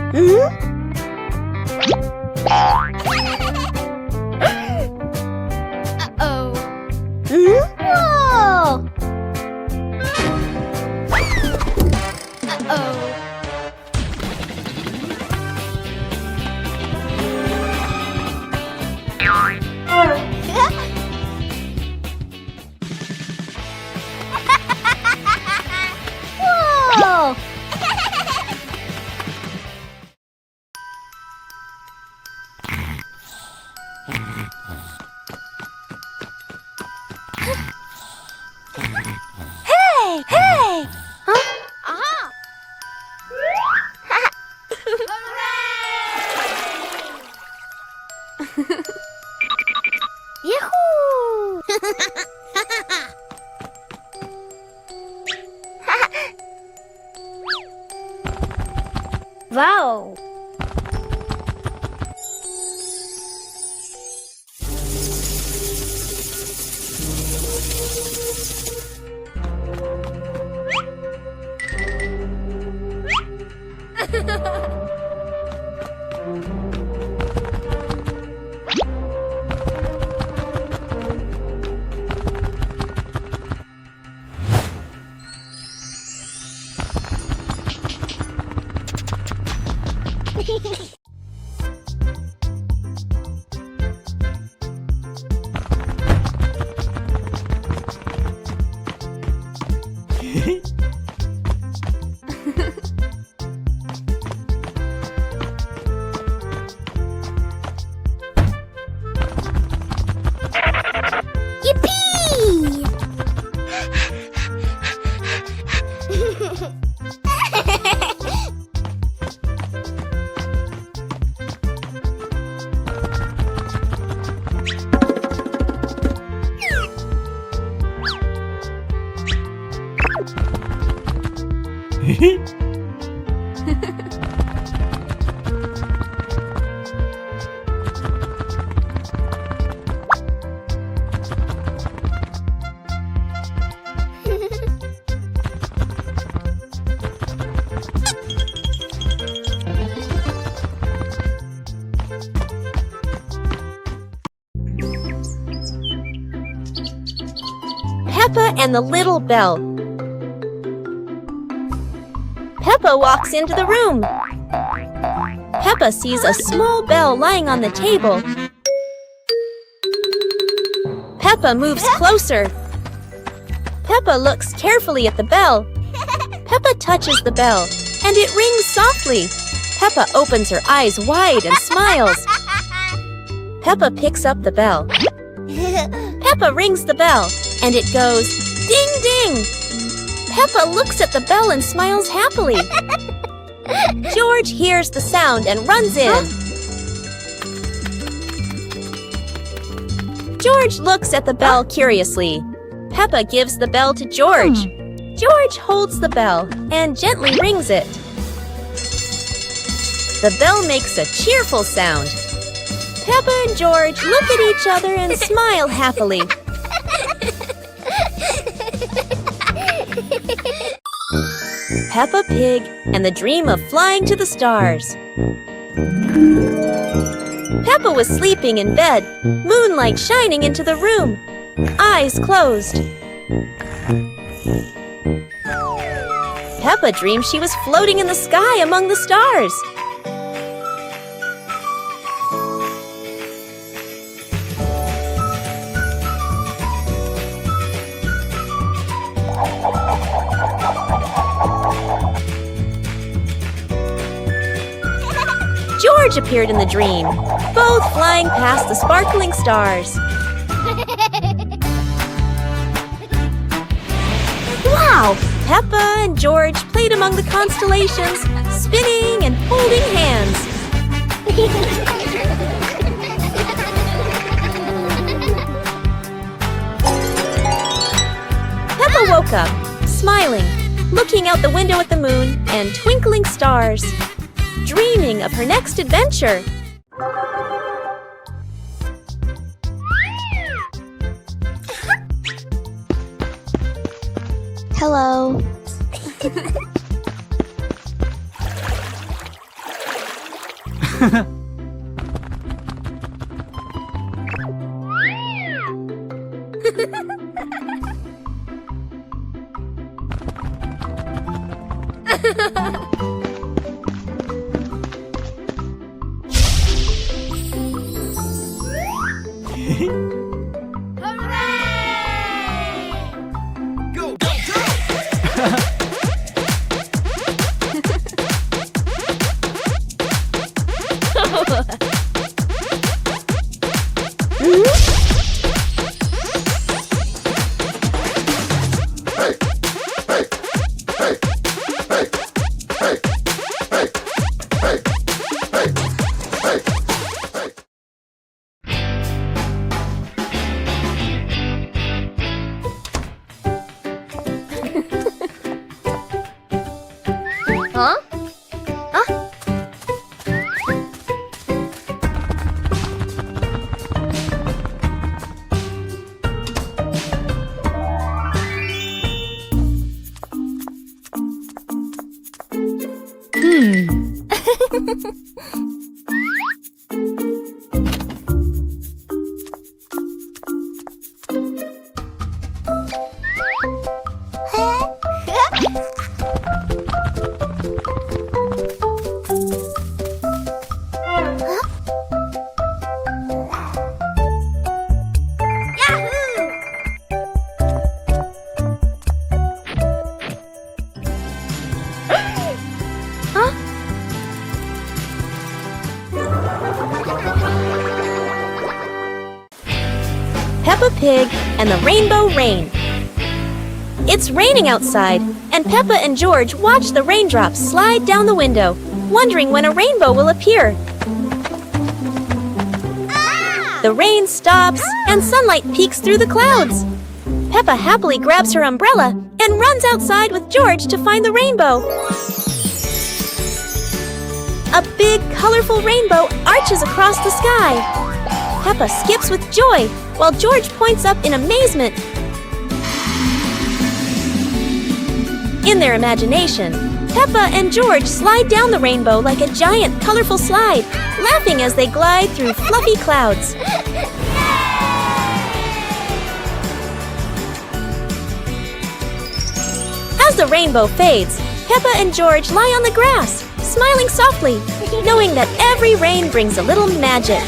Uh-oh. Whoa! Uh-oh. Whoa! Hey! Hey! Huh? Aha! Yahoo! Wow! Yippee! Peppa and the Little Bell. Peppa walks into the room. Peppa sees a small bell lying on the table. Peppa moves closer. Peppa looks carefully at the bell. Peppa touches the bell, and it rings softly. Peppa opens her eyes wide and smiles. Peppa picks up the bell. Peppa rings the bell, and it goes ding ding. Peppa looks at the bell and smiles happily. George hears the sound and runs in. George looks at the bell curiously. Peppa gives the bell to George. George holds the bell and gently rings it. The bell makes a cheerful sound. Peppa and George look at each other and smile happily. Peppa Pig and the Dream of Flying to the Stars. Peppa was sleeping in bed, moonlight shining into the room, eyes closed. Peppa dreamed she was floating in the sky among the stars. George appeared in the dream, both flying past the sparkling stars. Wow! Peppa and George played among the constellations, spinning and holding hands. Peppa woke up, smiling, looking out the window at the moon and twinkling stars, dreaming of her next adventure. Hello. Hooray! Go, go, go! Huh? Yahoo! Huh? Peppa Pig and the Rainbow Rain. It's raining outside, and Peppa and George watch the raindrops slide down the window, wondering when a rainbow will appear. The rain stops, and sunlight peeks through the clouds. Peppa happily grabs her umbrella and runs outside with George to find the rainbow. A big, colorful rainbow arches across the sky. Peppa skips with joy, while George points up in amazement. In their imagination, Peppa and George slide down the rainbow like a giant, colorful slide, laughing as they glide through fluffy clouds. As the rainbow fades, Peppa and George lie on the grass, smiling softly, knowing that every rain brings a little magic.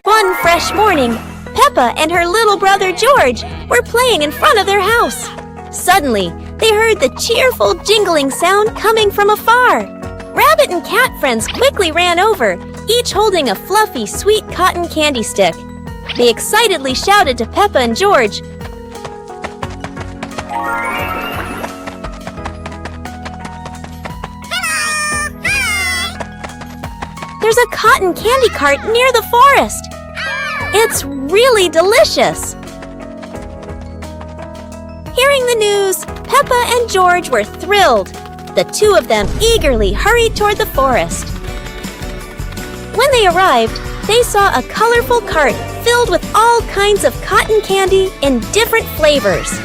One fresh morning, Peppa and her little brother George were playing in front of their house. Suddenly, they heard the cheerful jingling sound coming from afar. Rabbit and cat friends quickly ran over, each holding a fluffy, sweet cotton candy stick. They excitedly shouted to Peppa and George, "There's a cotton candy cart near the forest. It's really delicious." Hearing the news, Peppa and George were thrilled. The two of them eagerly hurried toward the forest. When they arrived, they saw a colorful cart filled with all kinds of cotton candy in different flavors.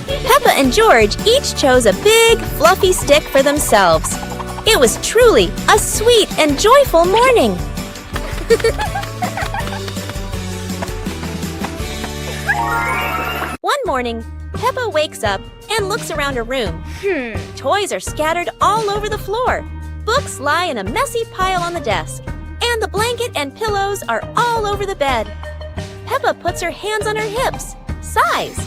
Peppa and George each chose a big, fluffy stick for themselves. It was truly a sweet and joyful morning. One morning, Peppa wakes up and looks around her room. Toys are scattered all over the floor. Books lie in a messy pile on the desk. And the blanket and pillows are all over the bed. Peppa puts her hands on her hips, sighs,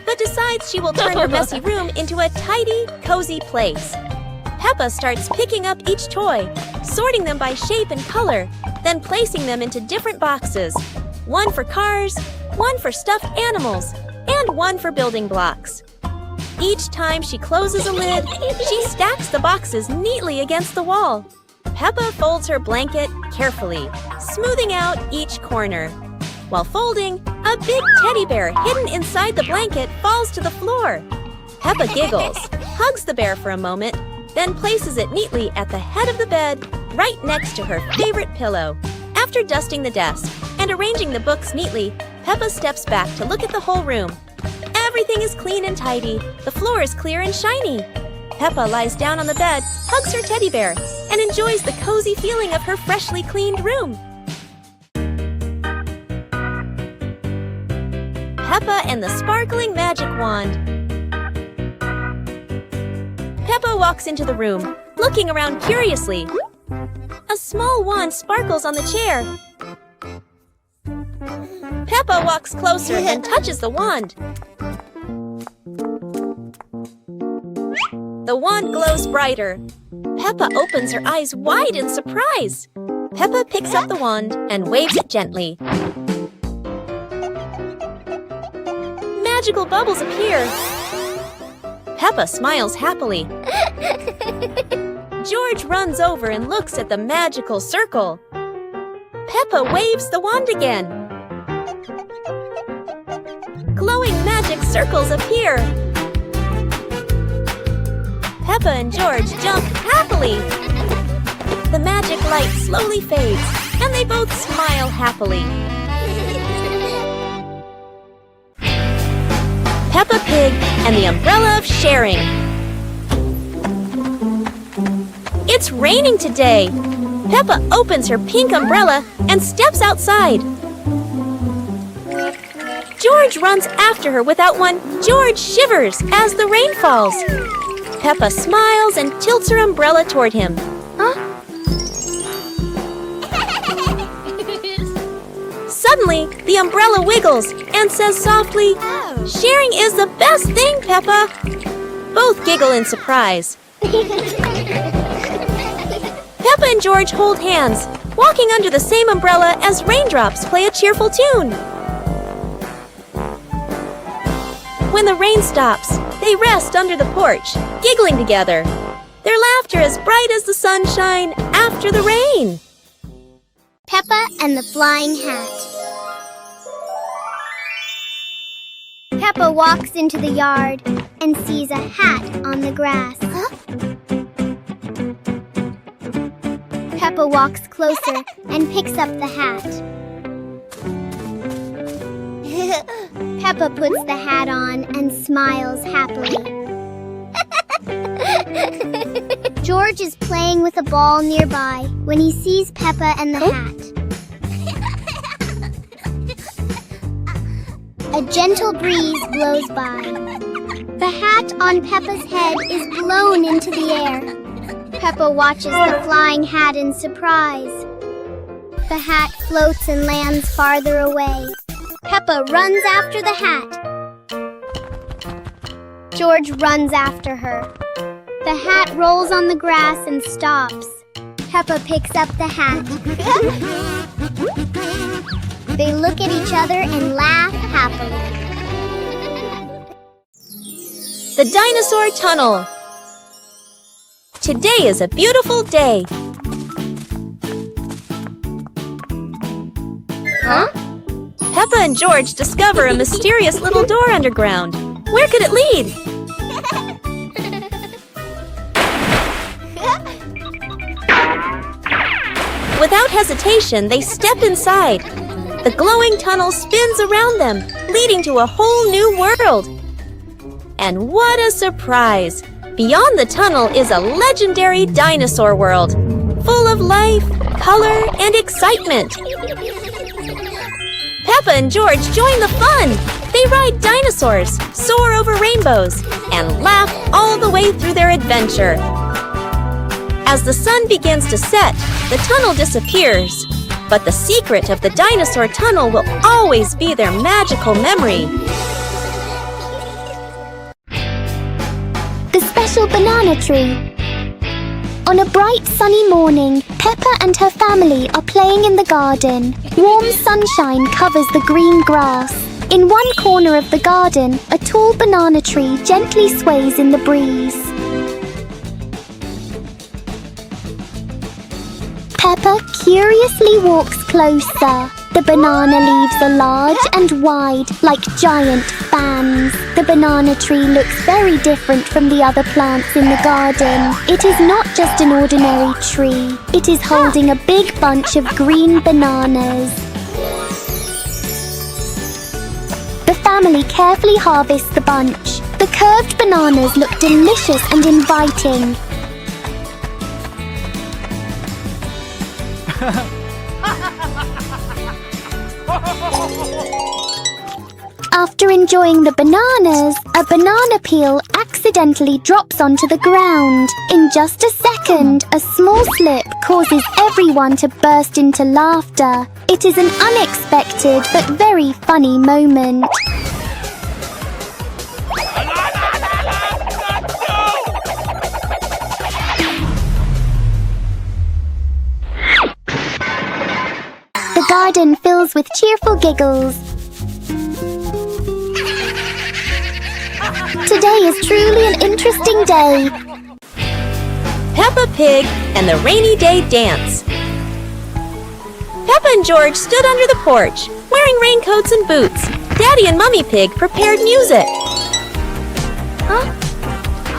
but decides she will turn her messy room into a tidy, cozy place. Peppa starts picking up each toy, sorting them by shape and color, then placing them into different boxes. One for cars, one for stuffed animals, and one for building blocks. Each time she closes a lid, she stacks the boxes neatly against the wall. Peppa folds her blanket carefully, smoothing out each corner. While folding, a big teddy bear hidden inside the blanket falls to the floor. Peppa giggles, hugs the bear for a moment, then places it neatly at the head of the bed, right next to her favorite pillow. After dusting the desk and arranging the books neatly, Peppa steps back to look at the whole room. Everything is clean and tidy. The floor is clear and shiny. Peppa lies down on the bed, hugs her teddy bear, and enjoys the cozy feeling of her freshly cleaned room. Peppa and the Sparkling Magic Wand. Peppa walks into the room, looking around curiously. A small wand sparkles on the chair. Peppa walks closer and touches the wand. The wand glows brighter. Peppa opens her eyes wide in surprise. Peppa picks up the wand and waves it gently. Magical bubbles appear. Peppa smiles happily. George runs over and looks at the magical circle. Peppa waves the wand again. Glowing magic circles appear. Peppa and George jump happily. The magic light slowly fades, and they both smile happily. Peppa Pig and the Umbrella of Sharing. It's raining today. Peppa opens her pink umbrella and steps outside. George runs after her without one. George shivers as the rain falls. Peppa smiles and tilts her umbrella toward him. Suddenly, the umbrella wiggles and says softly, "Sharing is the best thing, Peppa." Both giggle in surprise. Peppa and George hold hands, walking under the same umbrella as raindrops play a cheerful tune. When the rain stops, they rest under the porch, giggling together. Their laughter as bright as the sunshine after the rain. Peppa and the Flying Hat. Peppa walks into the yard and sees a hat on the grass. Peppa walks closer and picks up the hat. Peppa puts the hat on and smiles happily. George is playing with a ball nearby when he sees Peppa and the hat. A gentle breeze blows by. The hat on Peppa's head is blown into the air. Peppa watches the flying hat in surprise. The hat floats and lands farther away. Peppa runs after the hat. George runs after her. The hat rolls on the grass and stops. Peppa picks up the hat. They look at each other and laugh happily. The Dinosaur Tunnel. Today is a beautiful day. Peppa and George discover a mysterious little door underground. Where could it lead? Without hesitation, they step inside. The glowing tunnel spins around them, leading to a whole new world. And what a surprise! Beyond the tunnel is a legendary dinosaur world, full of life, color, and excitement. Peppa and George join the fun. They ride dinosaurs, soar over rainbows, and laugh all the way through their adventure. As the sun begins to set, the tunnel disappears. But the secret of the dinosaur tunnel will always be their magical memory. The Special Banana Tree. On a bright sunny morning, Peppa and her family are playing in the garden. Warm sunshine covers the green grass. In one corner of the garden, a tall banana tree gently sways in the breeze. Peppa curiously walks closer. The banana leaves are large and wide, like giant fans. The banana tree looks very different from the other plants in the garden. It is not just an ordinary tree. It is holding a big bunch of green bananas. The family carefully harvests the bunch. The curved bananas look delicious and inviting. After enjoying the bananas, a banana peel accidentally drops onto the ground. In just a second, a small slip causes everyone to burst into laughter. It is an unexpected but very funny moment. The garden fills with cheerful giggles. Today is truly an interesting day. Peppa Pig and the Rainy Day Dance. Peppa and George stood under the porch, wearing raincoats and boots. Daddy and Mummy Pig prepared music.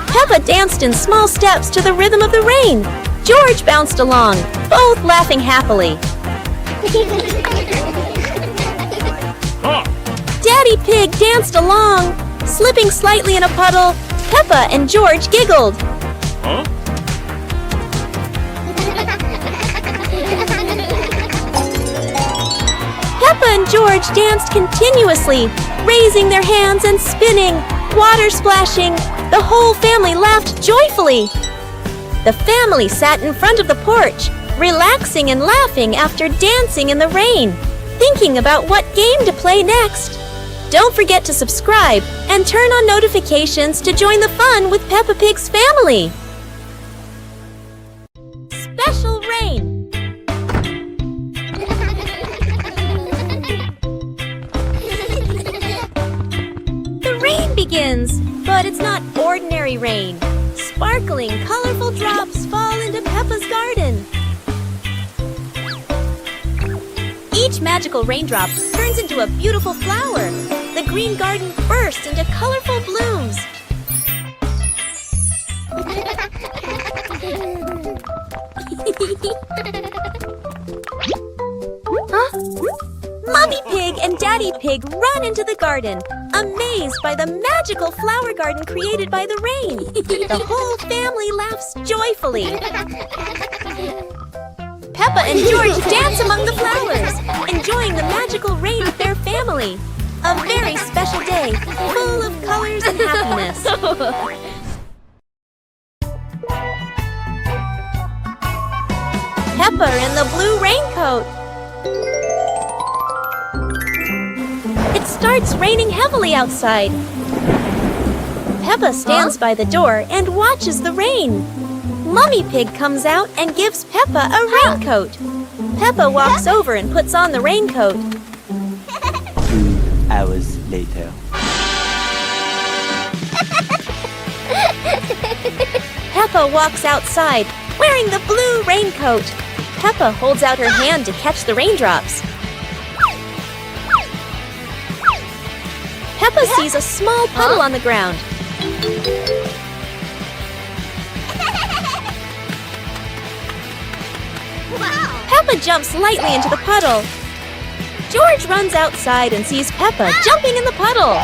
Peppa danced in small steps to the rhythm of the rain. George bounced along, both laughing happily. Daddy Pig danced along, slipping slightly in a puddle. Peppa and George giggled. Peppa and George danced continuously, raising their hands and spinning, water splashing. The whole family laughed joyfully. The family sat in front of the porch, relaxing and laughing after dancing in the rain, thinking about what game to play next. Don't forget to subscribe and turn on notifications to join the fun with Peppa Pig's family. Special rain. The rain begins, but it's not ordinary rain. Sparkling, colorful drops fall into Peppa's garden. Each magical raindrop turns into a beautiful flower. The green garden bursts into colorful blooms. Mummy Pig and Daddy Pig run into the garden, amazed by the magical flower garden created by the rain. The whole family laughs joyfully. Peppa and George dance among the flowers, enjoying the magical rain with their family. A very special day, full of colors and happiness. Peppa in the blue raincoat. It starts raining heavily outside. Peppa stands by the door and watches the rain. Mummy Pig comes out and gives Peppa a raincoat. Peppa walks over and puts on the raincoat. 2 hours later. Peppa walks outside, wearing the blue raincoat. Peppa holds out her hand to catch the raindrops. Peppa sees a small puddle on the ground. Peppa jumps lightly into the puddle. George runs outside and sees Peppa jumping in the puddle.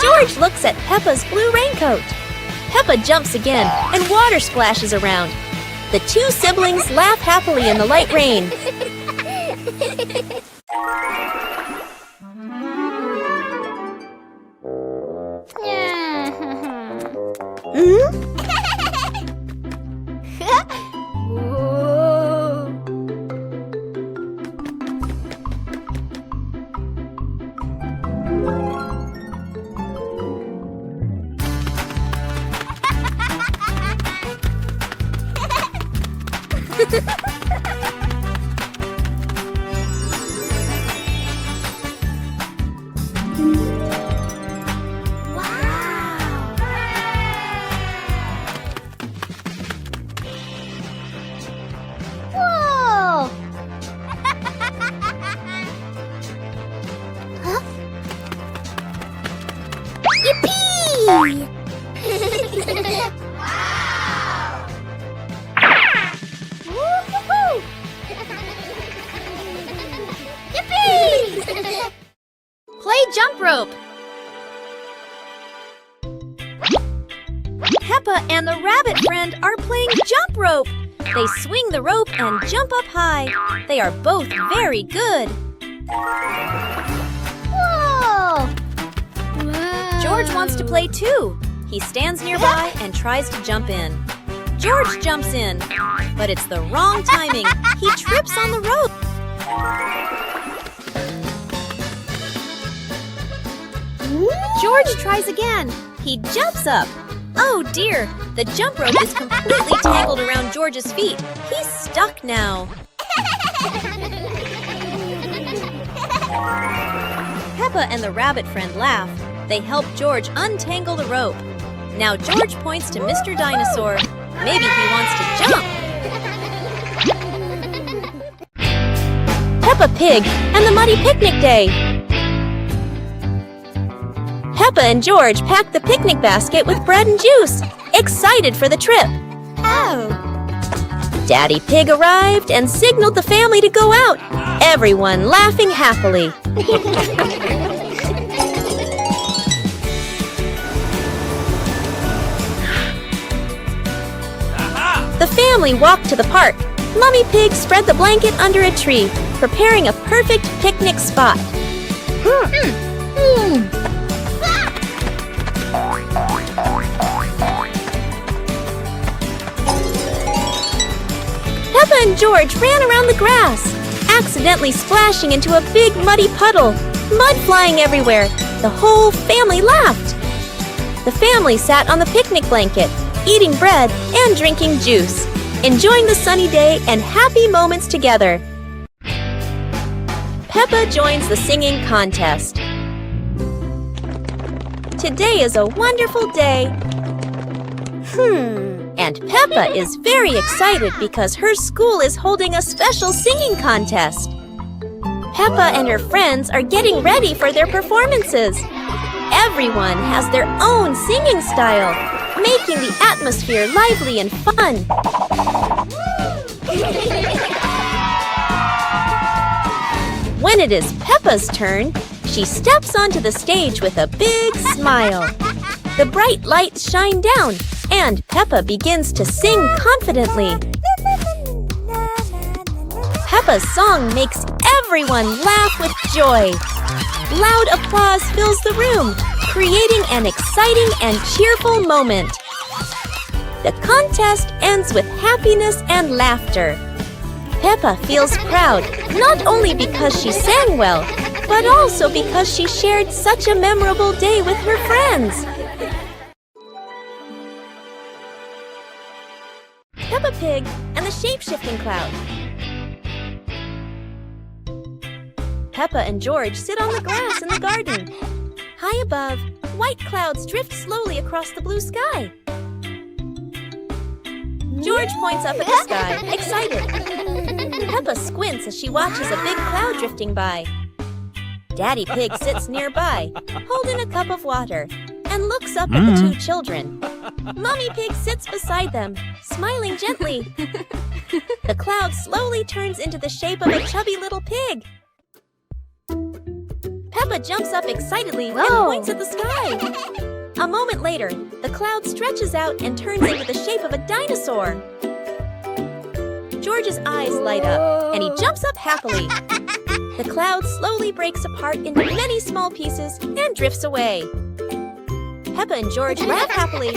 George looks at Peppa's blue raincoat. Peppa jumps again and water splashes around. The two siblings laugh happily in the light rain. Wow! Peppa and the rabbit friend are playing jump rope. They swing the rope and jump up high. They are both very good. Whoa! George wants to play too. He stands nearby and tries to jump in. George jumps in, but it's the wrong timing. He trips on the rope. George tries again. He jumps up. Oh dear, the jump rope is completely tangled around George's feet. He's stuck now. Peppa and the rabbit friend laugh. They help George untangle the rope. Now George points to Mr. Dinosaur. Maybe he wants to jump. Peppa Pig and the Muddy Picnic Day. Peppa and George packed the picnic basket with bread and juice, excited for the trip. Oh! Daddy Pig arrived and signaled the family to go out, everyone laughing happily. The family walked to the park. Mummy Pig spread the blanket under a tree, preparing a perfect picnic spot. Peppa and George ran around the grass, accidentally splashing into a big muddy puddle, mud flying everywhere. The whole family laughed. The family sat on the picnic blanket, eating bread and drinking juice, enjoying the sunny day and happy moments together. Peppa joins the singing contest. Today is a wonderful day. And Peppa is very excited because her school is holding a special singing contest. Peppa and her friends are getting ready for their performances. Everyone has their own singing style, making the atmosphere lively and fun. When it is Peppa's turn, she steps onto the stage with a big smile. The bright lights shine down, and Peppa begins to sing confidently. Peppa's song makes everyone laugh with joy. Loud applause fills the room, creating an exciting and cheerful moment. The contest ends with happiness and laughter. Peppa feels proud, not only because she sang well, but also because she shared such a memorable day with her friends. Peppa Pig and the Shape-Shifting Cloud. Peppa and George sit on the grass in the garden. High above, white clouds drift slowly across the blue sky. George points up at the sky, excited. Peppa squints as she watches a big cloud drifting by. Daddy Pig sits nearby, holding a cup of water, and looks up at the two children. Mummy Pig sits beside them, smiling gently. The cloud slowly turns into the shape of a chubby little pig. Peppa jumps up excitedly and points at the sky. A moment later, the cloud stretches out and turns into the shape of a dinosaur. George's eyes light up, and he jumps up happily. The cloud slowly breaks apart into many small pieces and drifts away. Peppa and George laugh happily.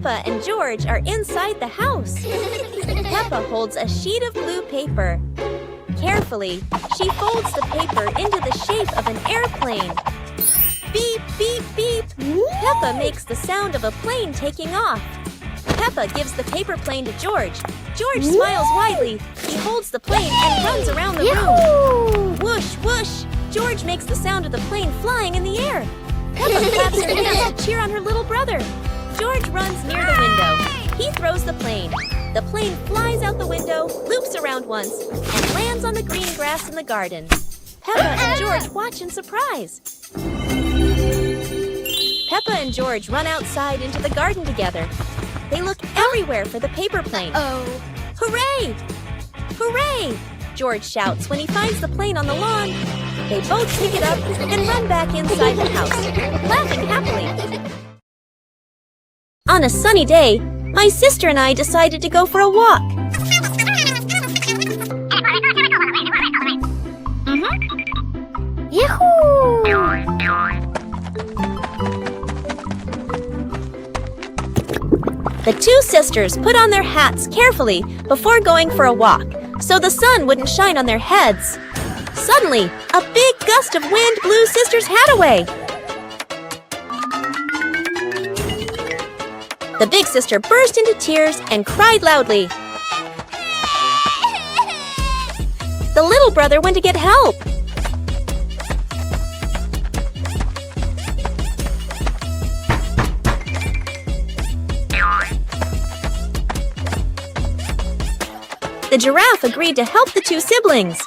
Peppa and George are inside the house. Peppa holds a sheet of blue paper. Carefully, she folds the paper into the shape of an airplane. Beep, beep, beep. Peppa makes the sound of a plane taking off. Peppa gives the paper plane to George. George smiles widely. He holds the plane and runs around the room. Whoosh, whoosh. George makes the sound of the plane flying in the air. Peppa claps her hands to cheer on her little brother. George runs near the window. He throws the plane. The plane flies out the window, loops around once, and lands on the green grass in the garden. Peppa and George watch in surprise. Peppa and George run outside into the garden together. They look everywhere for the paper plane. Hooray! Hooray! George shouts when he finds the plane on the lawn. They both pick it up and run back inside the house, laughing happily. On a sunny day, my sister and I decided to go for a walk. Yahoo! The two sisters put on their hats carefully before going for a walk, so the sun wouldn't shine on their heads. Suddenly, a big gust of wind blew Sister's hat away. The big sister burst into tears and cried loudly. The little brother went to get help. The giraffe agreed to help the two siblings.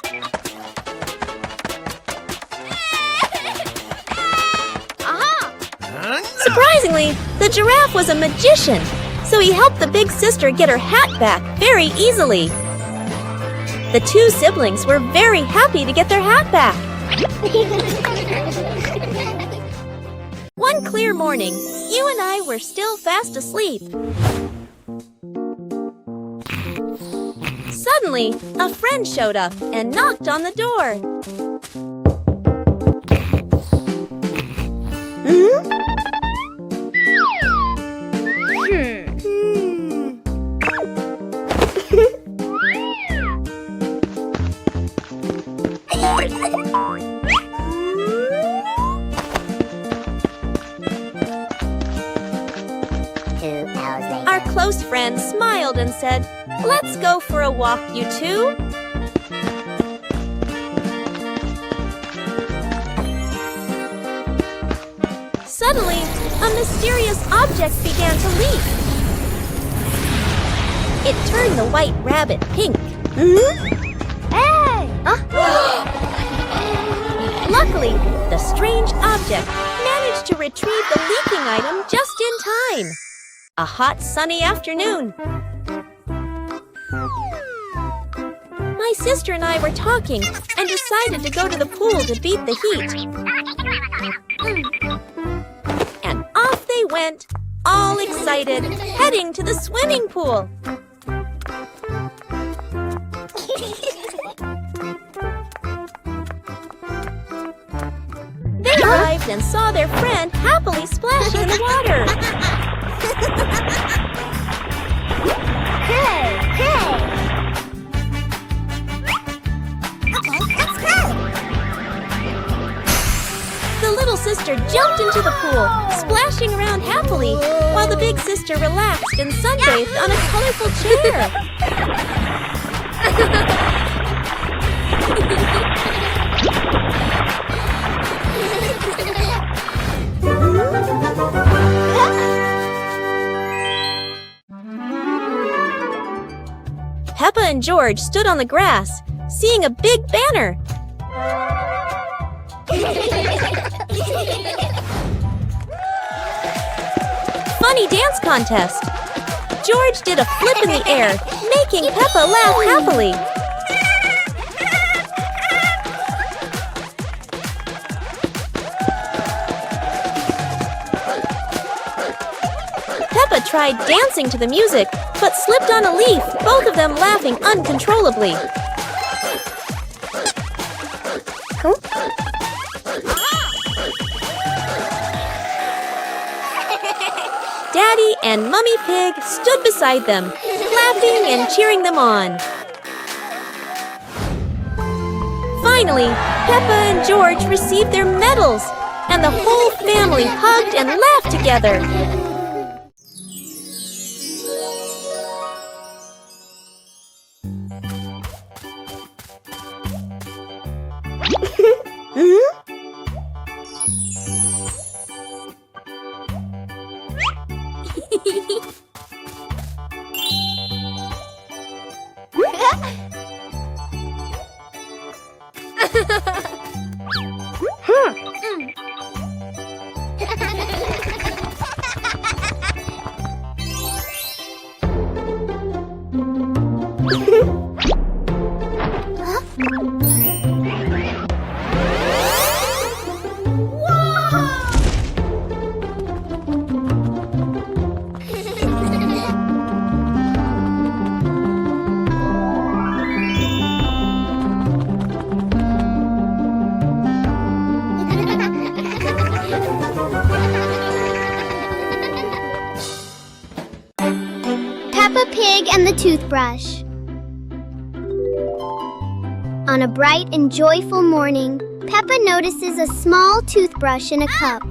Surprisingly, the giraffe was a magician, so he helped the big sister get her hat back very easily. The two siblings were very happy to get their hat back. One clear morning, you and I were still fast asleep. Suddenly, a friend showed up and knocked on the door. Our close friend smiled and said, "Let's go for a walk, you two." Suddenly, a mysterious object began to leak. It turned the white rabbit pink. Hey! Luckily, the strange object managed to retrieve the leaking item just in time. A hot, sunny afternoon. My sister and I were talking and decided to go to the pool to beat the heat. And off they went, all excited, heading to the swimming pool. They arrived and saw their friend happily splashing in the water. Hey! Hey! Okay, let's go! The little sister jumped into the pool, splashing around happily, while the big sister relaxed and sunbathed on a colorful chair. Peppa and George stood on the grass, seeing a big banner. Funny dance contest. George did a flip in the air, making Peppa laugh happily. Peppa tried dancing to the music, but slipped on a leaf, both of them laughing uncontrollably. Daddy and Mummy Pig stood beside them, clapping and cheering them on. Finally, Peppa and George received their medals, and the whole family hugged and laughed together. Peppa Pig and the Toothbrush. On a bright and joyful morning, Peppa notices a small toothbrush in a cup.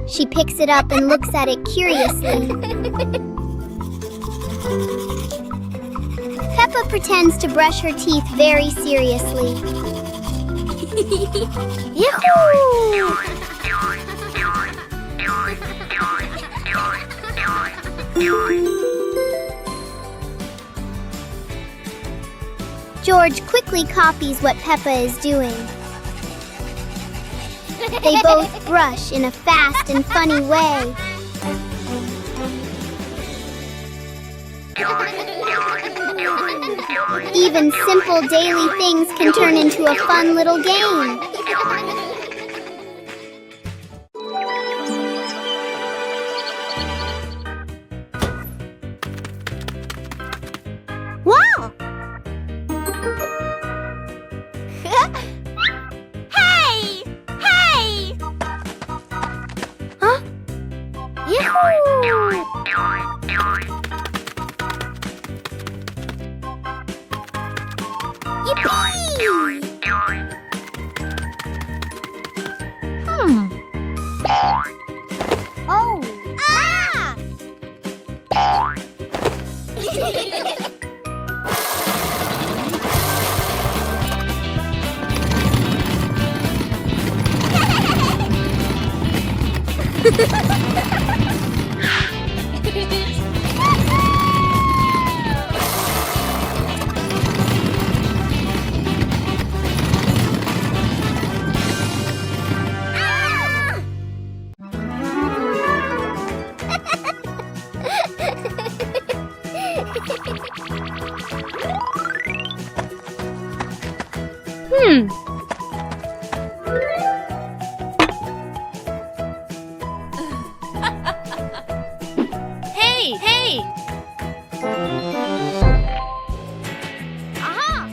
She picks it up and looks at it curiously. Peppa pretends to brush her teeth very seriously. Yahoo! George quickly copies what Peppa is doing. They both brush in a fast and funny way. Even simple daily things can turn into a fun little game. Wow! Hey! Hey! Huh? Yahoo! Yippee! Oh! Ah! Hey, hey! Aha!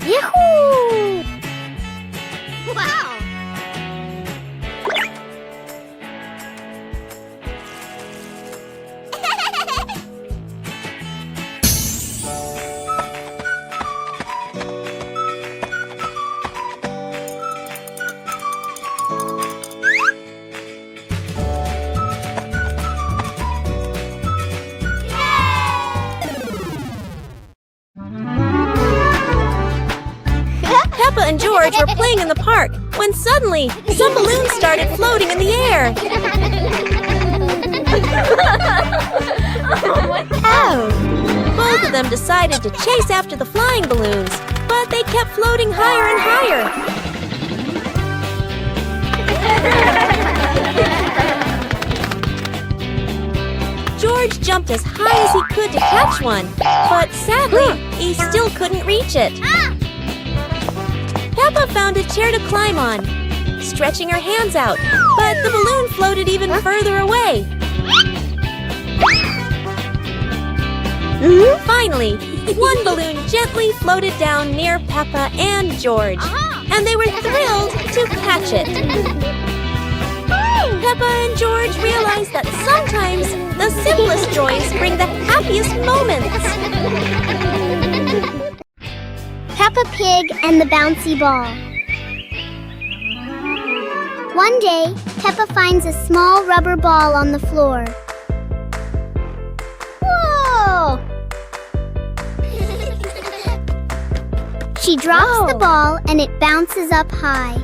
Yahoo! Wow! Peppa and George were playing in the park when suddenly some balloons started floating in the air. Oh! Both of them decided to chase after the flying balloons, but they kept floating higher and higher. George jumped as high as he could to catch one, but sadly, he still couldn't reach it. Peppa found a chair to climb on, stretching her hands out, but the balloon floated even further away. Finally, one balloon gently floated down near Peppa and George, and they were thrilled to catch it. Peppa and George realized that sometimes the simplest joys bring the happiest moments. Peppa Pig and the bouncy ball. One day, Peppa finds a small rubber ball on the floor. Whoa! She drops the ball and it bounces up high.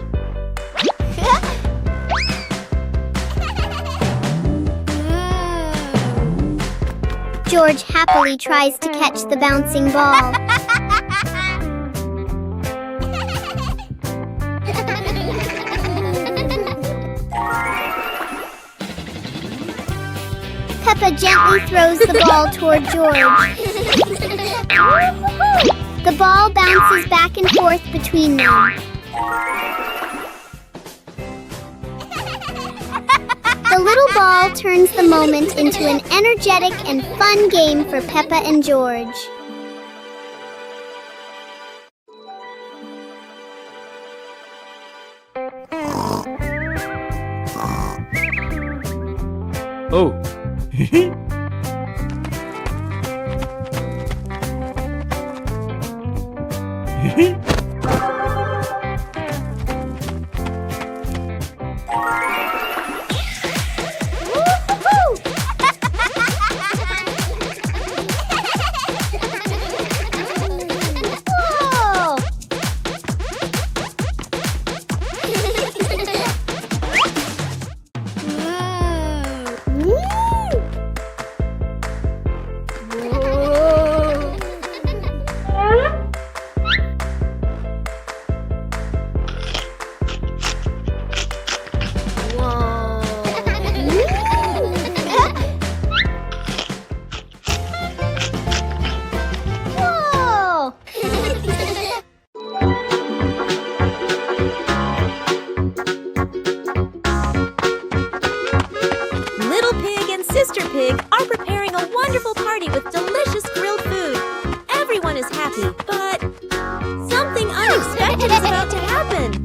George happily tries to catch the bouncing ball. Peppa gently throws the ball toward George. The ball bounces back and forth between them. The little ball turns the moment into an energetic and fun game for Peppa and George. Oh. Sister Pig are preparing a wonderful party with delicious grilled food. Everyone is happy, but something unexpected is about to happen.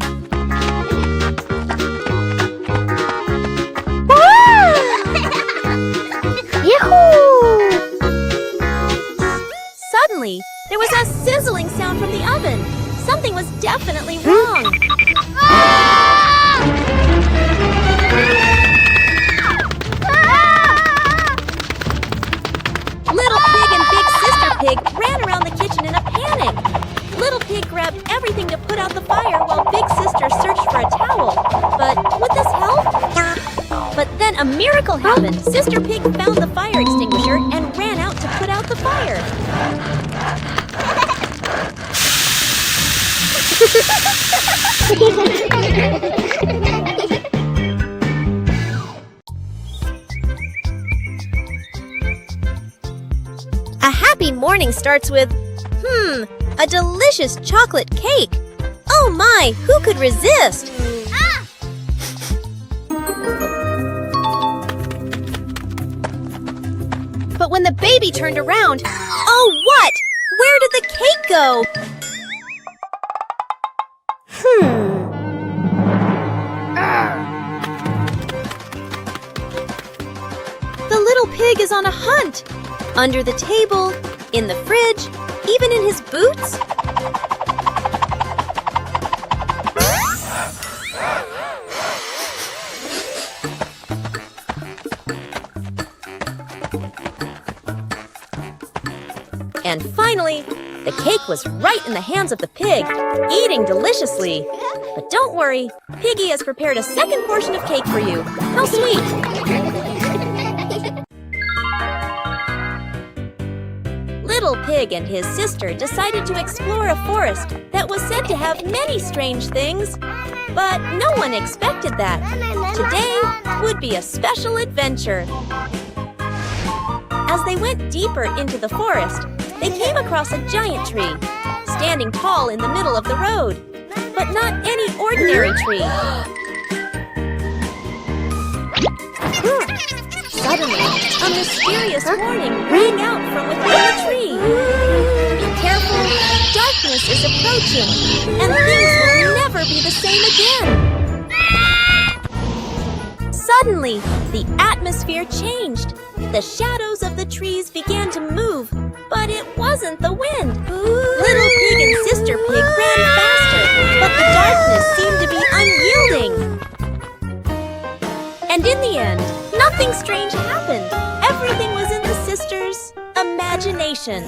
Suddenly, there was a sizzling sound from the oven. Something was definitely wrong. Little Pig and Big Sister Pig ran around the kitchen in a panic. Little Pig grabbed everything to put out the fire while Big Sister searched for a towel. But would this help? But then a miracle happened. Sister Pig found the fire extinguisher and ran out to put out the fire. A happy morning starts with, a delicious chocolate cake. Oh my, who could resist? But when the baby turned around, oh what? Where did the cake go? The little pig is on a hunt. Under the table, in the fridge, even in his boots. And finally, the cake was right in the hands of the pig, eating deliciously. But don't worry, Piggy has prepared a second portion of cake for you. How sweet! Little Pig and his sister decided to explore a forest that was said to have many strange things. But no one expected that. Today would be a special adventure. As they went deeper into the forest, they came across a giant tree, standing tall in the middle of the road. But not ordinary tree. Suddenly, a mysterious warning rang out from within the tree. Be careful, darkness is approaching, and things will never be the same again. Suddenly, the atmosphere changed. The shadows of the trees began to move, but it wasn't the wind. Little Pig and Sister Pig ran faster, but the darkness seemed to be unyielding. And in the end, nothing strange happened. Everything was in the sisters' imagination.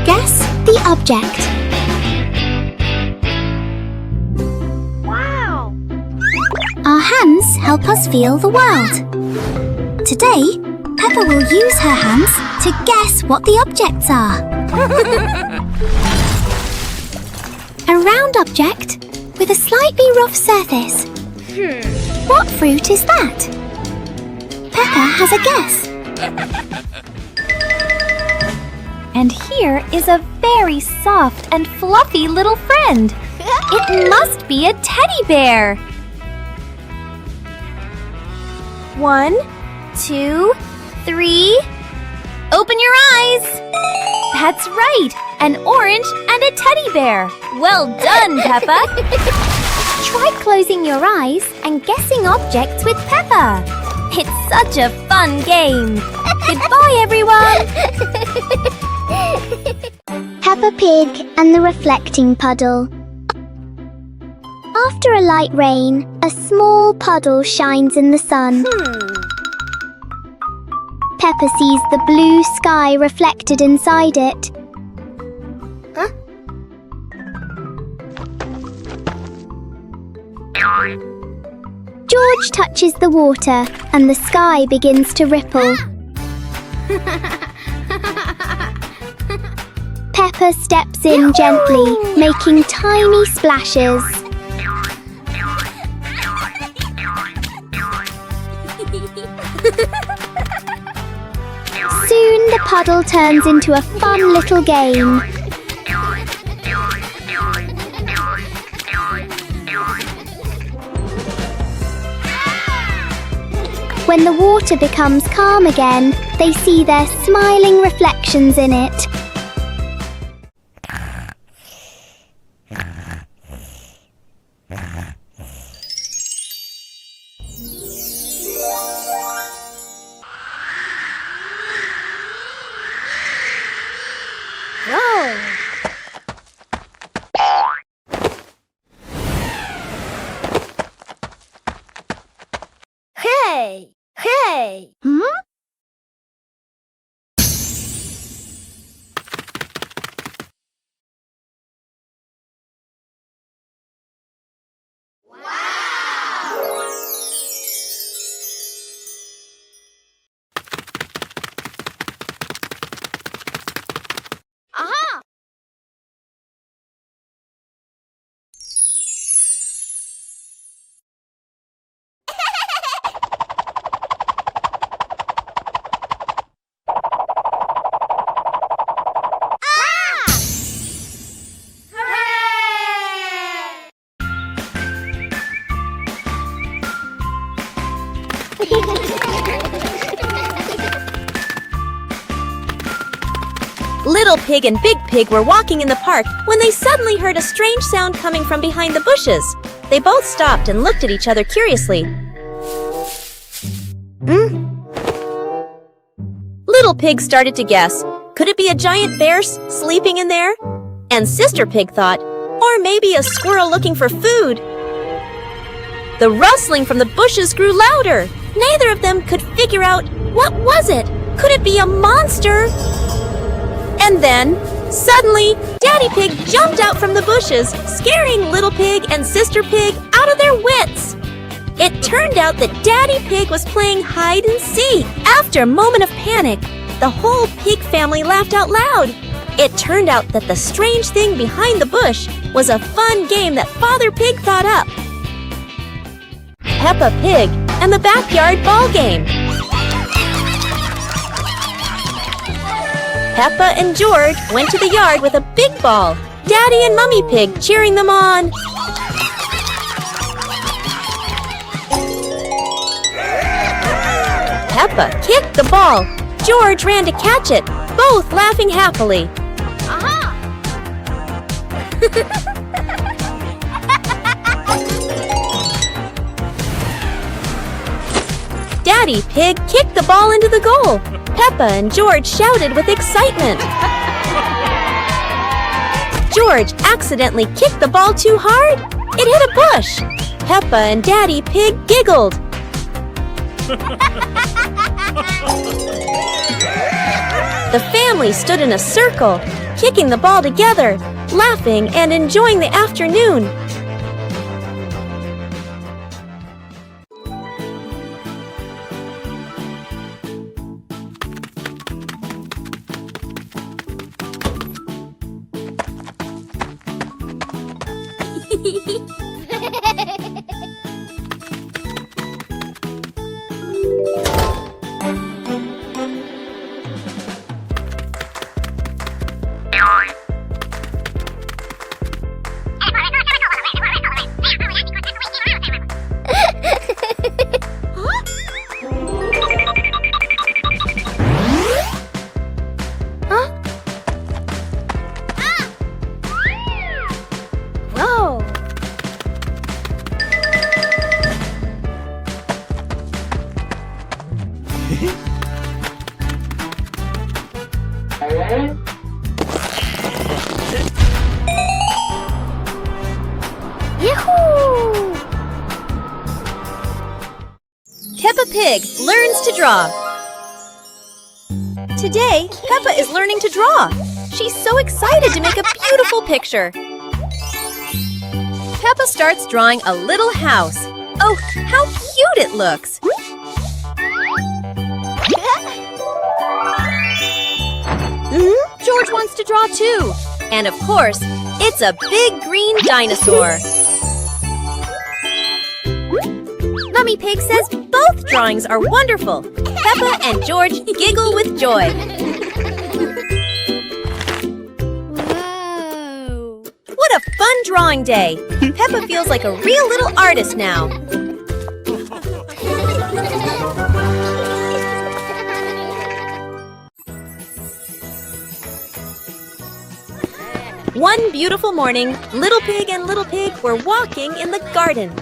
Guess the object. Wow! Our hands help us feel the world. Today, Peppa will use her hands to guess what the objects are. A round object with a slightly rough surface. What fruit is that? Peppa has a guess. And here is a very soft and fluffy little friend. It must be a teddy bear. 1, 2, 3. Open your eyes. That's right, an orange and a teddy bear. Well done, Peppa. Try closing your eyes and guessing objects with Peppa. It's such a fun game. Goodbye, everyone. Peppa Pig and the reflecting puddle. After a light rain, a small puddle shines in the sun. Peppa sees the blue sky reflected inside it. George touches the water and the sky begins to ripple. Peppa steps in gently, making tiny splashes. Soon the puddle turns into a fun little game. When the water becomes calm again, they see their smiling reflections in it. Hey! Little Pig and Big Pig were walking in the park when they suddenly heard a strange sound coming from behind the bushes. They both stopped and looked at each other curiously. Little Pig started to guess. Could it be a giant bear sleeping in there? And Sister Pig thought, or maybe a squirrel looking for food. The rustling from the bushes grew louder. Neither of them could figure out, what was it? Could it be a monster? And then, suddenly, Daddy Pig jumped out from the bushes, scaring Little Pig and Sister Pig out of their wits. It turned out that Daddy Pig was playing hide and seek. After a moment of panic, the whole pig family laughed out loud. It turned out that the strange thing behind the bush was a fun game that Father Pig thought up. Peppa Pig and the Backyard Ball Game. Peppa and George went to the yard with a big ball. Daddy and Mummy Pig cheering them on. Peppa kicked the ball. George ran to catch it, both laughing happily. Aha! Daddy Pig kicked the ball into the goal. Peppa and George shouted with excitement. George accidentally kicked the ball too hard. It hit a bush. Peppa and Daddy Pig giggled. The family stood in a circle, kicking the ball together, laughing and enjoying the afternoon. Whoa! Yahoo! Peppa Pig learns to draw. Today, Peppa is learning to draw. She's so excited to make a beautiful picture. Peppa starts drawing a little house. Oh, how cute it looks! George wants to draw too. And of course, it's a big green dinosaur. Mummy Pig says both drawings are wonderful. Peppa and George giggle with joy. Whoa! What a fun drawing day! Peppa feels like a real little artist now. One beautiful morning, Little Pig and Little Pig were walking in the garden.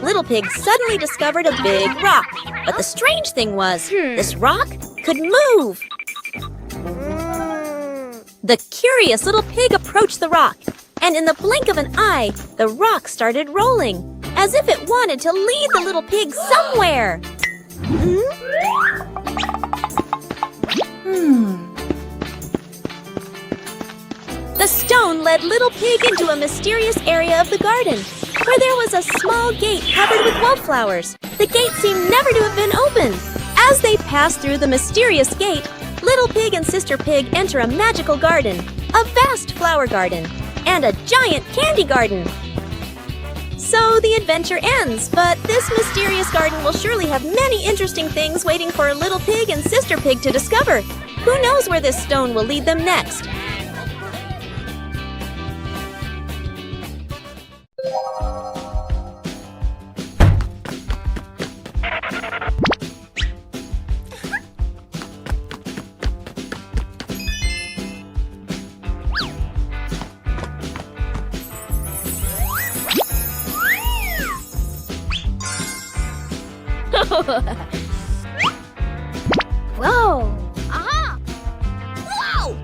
Little Pig suddenly discovered a big rock. But the strange thing was, this rock could move. The curious Little Pig approached the rock, and in the blink of an eye, the rock started rolling, as if it wanted to lead the Little Pig somewhere. The stone led Little Pig into a mysterious area of the garden, where there was a small gate covered with wildflowers. The gate seemed never to have been opened. As they passed through the mysterious gate, Little Pig and Sister Pig enter a magical garden, a vast flower garden, and a giant candy garden. So the adventure ends, but this mysterious garden will surely have many interesting things waiting for Little Pig and Sister Pig to discover. Who knows where this stone will lead them next? Whoa! Aha! Whoa!